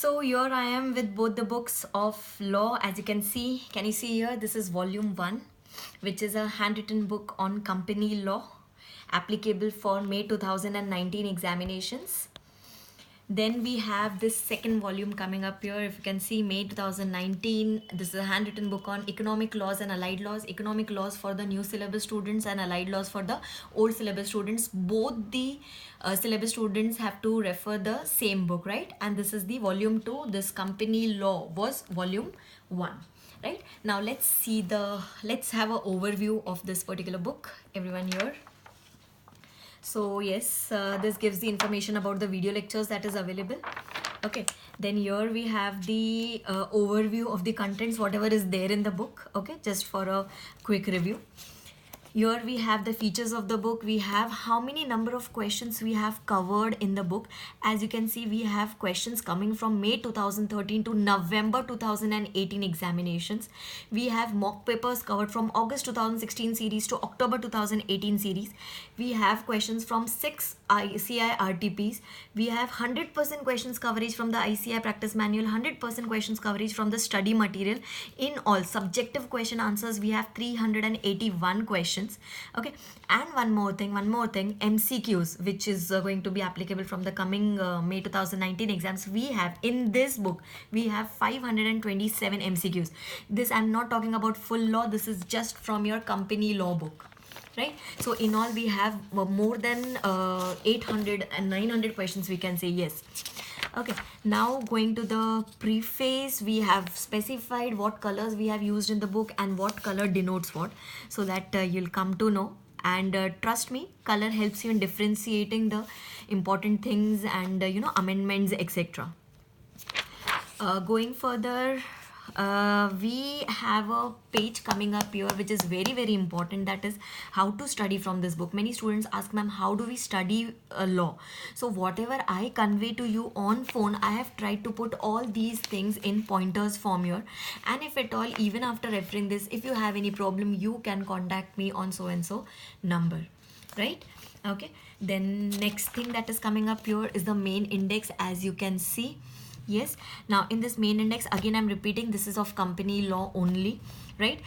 So here I am with both the books of law. As you can see, here? This is volume 1, which is a handwritten book on company law applicable for May 2019 examinations. Then we have this second volume coming up here. If you can see, May 2019, this is a handwritten book on economic laws and allied laws. Economic laws for the new syllabus students and allied laws for the old syllabus students. Both the syllabus students have to refer the same book, right? And this is the volume 2. This company law was volume 1. Right now, let's have an overview of this particular book, everyone here. So yes, this gives the information about the video lectures that is available. Okay, then here we have the overview of the contents, whatever is there in the book. Okay, just for a quick review. Here we have the features of the book. We have how many number of questions we have covered in the book. As you can see, we have questions coming from May 2013 to November 2018 examinations. We have mock papers covered from August 2016 series to October 2018 series. We have questions from 6 ICI RTPs. We have 100% questions coverage from the ICI practice manual, 100% questions coverage from the study material. In all, subjective question answers, we have 381 questions. Okay, and one more thing, MCQs, which is going to be applicable from the coming May 2019 exams. We have in this book, we have 527 MCQs. This, I'm not talking about full law, this is just from your company law book, right? So in all, we have more than 800 and 900 questions, we can say. Yes. Okay, now going to the preface, we have specified what colors we have used in the book and what color denotes what, so that you'll come to know. And trust me, color helps you in differentiating the important things and amendments, etc. Going further, we have a page coming up here which is very important, that is how to study from this book. Many students ask, ma'am, how do we study law? So whatever I convey to you on phone, I have tried to put all these things in pointers form here. And if at all, even after referring this, if you have any problem, you can contact me on so and so number, right? Okay, then next thing that is coming up here is the main index, as you can see. Yes, now in this main index, again I'm repeating, this is of company law only, right?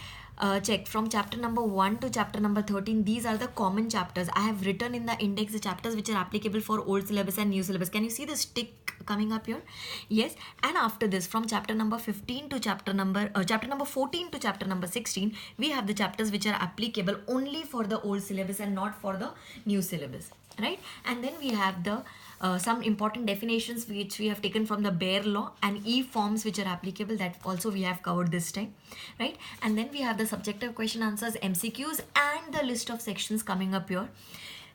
Check from chapter number 1 to chapter number 13. These are the common chapters. I have written in the index the chapters which are applicable for old syllabus and new syllabus. Can you see the stick coming up here? Yes. And after this, from chapter number 15 to chapter number 14 to chapter number 16, we have the chapters which are applicable only for the old syllabus and not for the new syllabus, right? And then we have the some important definitions which we have taken from the Bare Law, and e-forms which are applicable, that also we have covered this time, right? And then we have the subjective question answers, MCQs, and the list of sections coming up here.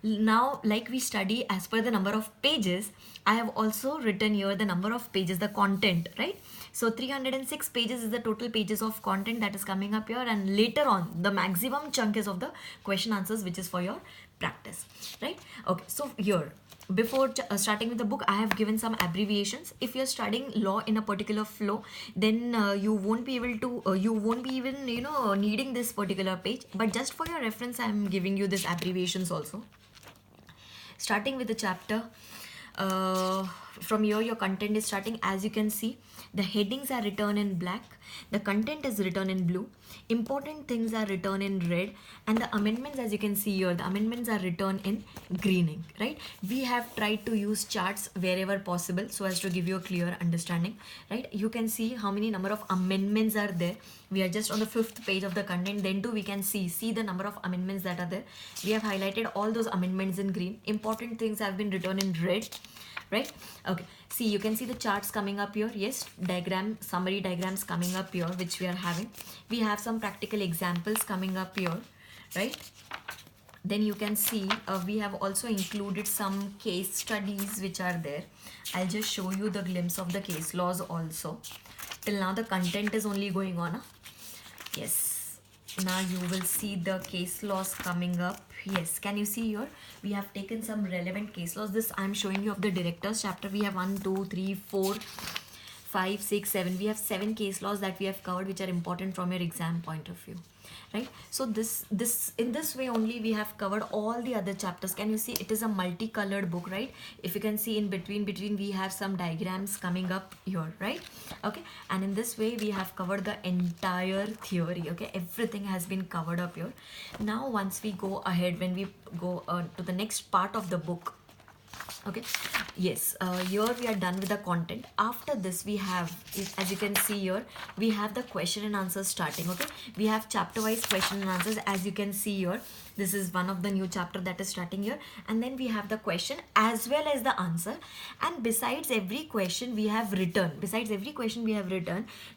Now, like we study as per the number of pages, I have also written here the number of pages, the content, right? So 306 pages is the total pages of content that is coming up here, and later on the maximum chunk is of the question answers, which is for your practice, right? Okay, so here, before starting with the book, I have given some abbreviations. If you're studying law in a particular flow, then you won't be able to you won't be even needing this particular page, but just for your reference, I am giving you this abbreviations also. Starting with the chapter, from here your content is starting. As you can see, the headings are written in black, the content is written in blue, important things are written in red, and the amendments, as you can see here, the amendments are written in green ink, right? We have tried to use charts wherever possible so as to give you a clear understanding, right? You can see how many number of amendments are there. We are just on the 5th page of the content. Then too we can see the number of amendments that are there. We have highlighted all those amendments in green. Important things have been written in red, right? Okay, see, you can see the charts coming up here. Yes, summary diagrams coming up here, which we are having. We have some practical examples coming up here, right? Then you can see we have also included some case studies which are there. I'll just show you the glimpse of the case laws also. Till now the content is only going on. Yes, now you will see the case laws coming up. Yes, can you see here? We have taken some relevant case laws. This I'm showing you of the directors chapter. We have 1, 2, 3, 4, 5, 6, 7. We have 7 case laws that we have covered, which are important from your exam point of view, right? So this in this way only we have covered all the other chapters. Can you see it is a multicolored book, right? If you can see in between we have some diagrams coming up here, right? Okay, and in this way we have covered the entire theory. Okay, everything has been covered up here. Now once we go ahead, when we go to the next part of the book, okay, yes, here we are done with the content. After this we have, as you can see here, we have the question and answers starting. Okay, we have chapter wise question and answers. As you can see here, this is one of the new chapter that is starting here, and then we have the question as well as the answer. And besides every question we have written,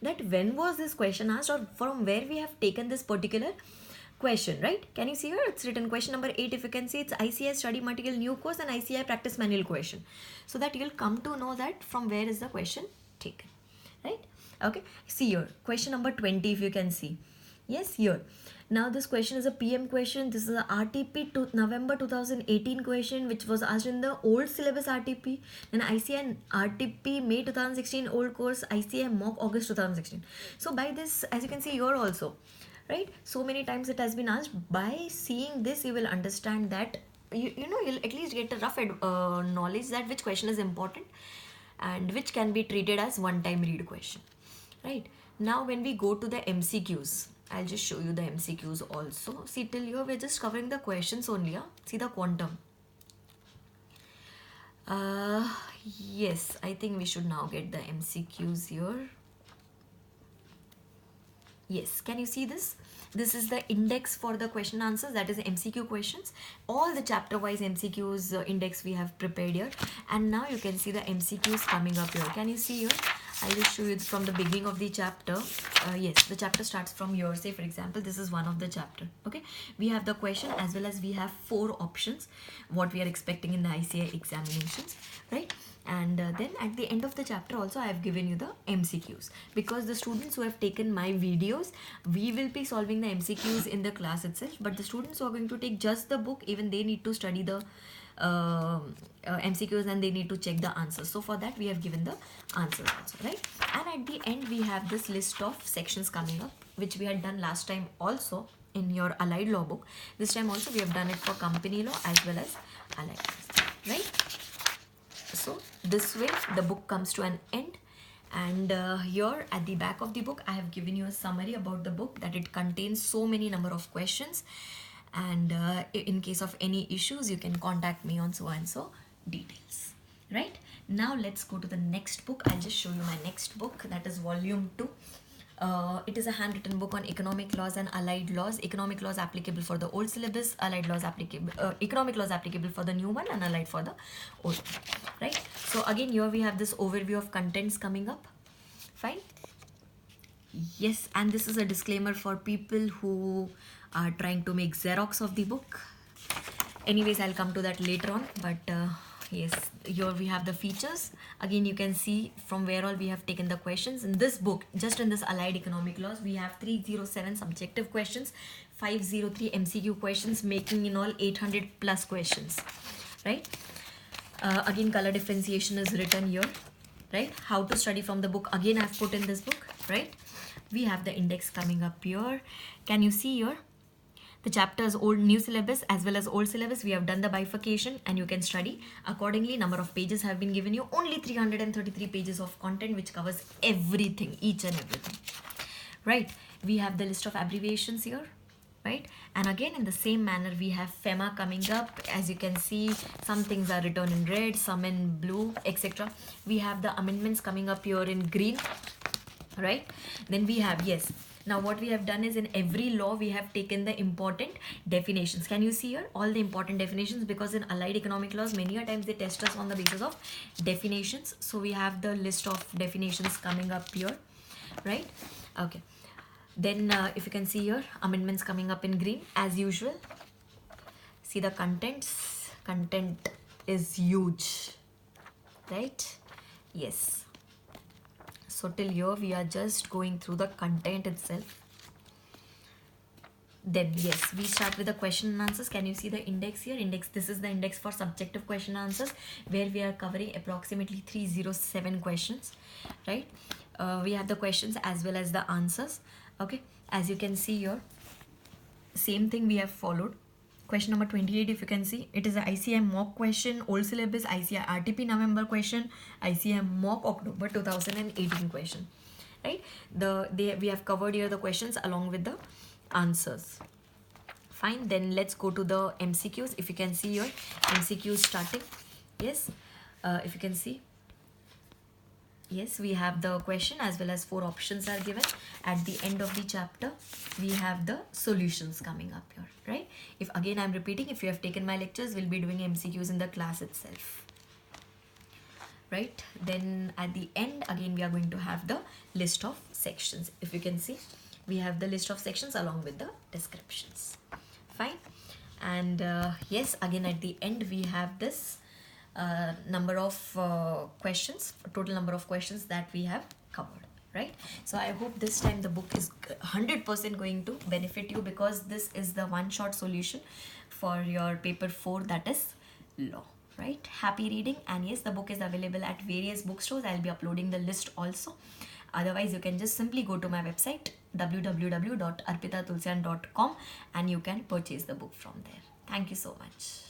that when was this question asked, or from where we have taken this particular question, right? Can you see here? It's written question number 8. If you can see, it's ICI study material new course and ICI practice manual question, so that you'll come to know that from where is the question taken, right? Okay, see here, question number 20. If you can see, yes, here now this question is a PM question. This is a RTP to November 2018 question, which was asked in the old syllabus RTP, and ICI RTP May 2016 old course, ICI mock August 2016. So by this, as you can see here also, right, so many times it has been asked. By seeing this you will understand that you know, you'll at least get a rough knowledge that which question is important and which can be treated as one time read question, right? Now when we go to the MCQs, I'll just show you the MCQs also. See, till here we're just covering the questions only. Huh? See the quantum. Yes, I think we should now get the MCQs here. Yes, can you see this? This is the index for the question answers, that is MCQ questions. All the chapter wise MCQs index we have prepared here, and now you can see the MCQs coming up here. Can you see here? I'll just show you from the beginning of the chapter. Yes, the chapter starts from here. Say for example, this is one of the chapter. Okay, we have the question as well as we have 4 options what we are expecting in the ICI examinations, right? And then at the end of the chapter also I have given you the MCQs, because the students who have taken my videos, we will be solving the MCQs in the class itself, but the students who are going to take just the book, even they need to study the MCQs and they need to check the answers. So for that we have given the answers also, right? And at the end we have this list of sections coming up, which we had done last time also in your allied law book. This time also we have done it for company law as well as allied law, right? So this way the book comes to an end, and here at the back of the book I have given you a summary about the book, that it contains so many number of questions, and in case of any issues you can contact me on so and so details, right? Now let's go to the next book. I'll just show you my next book, that is volume 2. It is a handwritten book on economic laws and allied laws. Economic laws applicable for the old syllabus, allied laws applicable, economic laws applicable for the new one, and allied for the old one, right? So again here we have this overview of contents coming up. Fine. Yes, and this is a disclaimer for people who are trying to make Xerox of the book. Anyways, I'll come to that later on, but yes, here we have the features. Again, you can see from where all we have taken the questions. In this book, just in this allied economic laws, we have 307 subjective questions, 503 MCQ questions, making in all 800 plus questions, right? Again, color differentiation is written here, right? How to study from the book, again I've put in this book, right? We have the index coming up here. Can you see here? The chapters old new syllabus as well as old syllabus, we have done the bifurcation and you can study accordingly. Number of pages have been given you, only 333 pages of content which covers everything, each and everything, right? We have the list of abbreviations here, right? And again in the same manner we have FEMA coming up. As you can see, some things are written in red, some in blue, etc. We have the amendments coming up here in green, right? Then we have, yes, now what we have done is in every law we have taken the important definitions. Can you see here all the important definitions? Because in allied economic laws many a times they test us on the basis of definitions. So we have the list of definitions coming up here, right? Okay, then if you can see here, amendments coming up in green as usual. See the contents, content is huge, right? Yes. So till here we are just going through the content itself. Then yes, we start with the question and answers. Can you see the index here? Index, this is the index for subjective question and answers, where we are covering approximately 307 questions, right? We have the questions as well as the answers. Okay, as you can see here, same thing we have followed. Question number 28, if you can see, it is a ICI mock question, old syllabus, ICI RTP November question, ICI mock October 2018 question, right? We have covered here the questions along with the answers. Fine, then let's go to the MCQs. If you can see here, MCQs starting. Yes, if you can see, yes, we have the question as well as 4 options are given. At the end of the chapter, we have the solutions coming up here, right? If again I'm repeating, if you have taken my lectures, we'll be doing MCQs in the class itself, right? Then at the end, again, we are going to have the list of sections. If you can see, we have the list of sections along with the descriptions. Fine. And yes, again, at the end, we have this number of questions, total number of questions that we have covered, right? So I hope this time the book is 100% going to benefit you, because this is the one shot solution for your paper 4, that is law, right? Happy reading. And yes, the book is available at various bookstores. I'll be uploading the list also. Otherwise, you can just simply go to my website www.arpitatulsian.com and you can purchase the book from there. Thank you so much.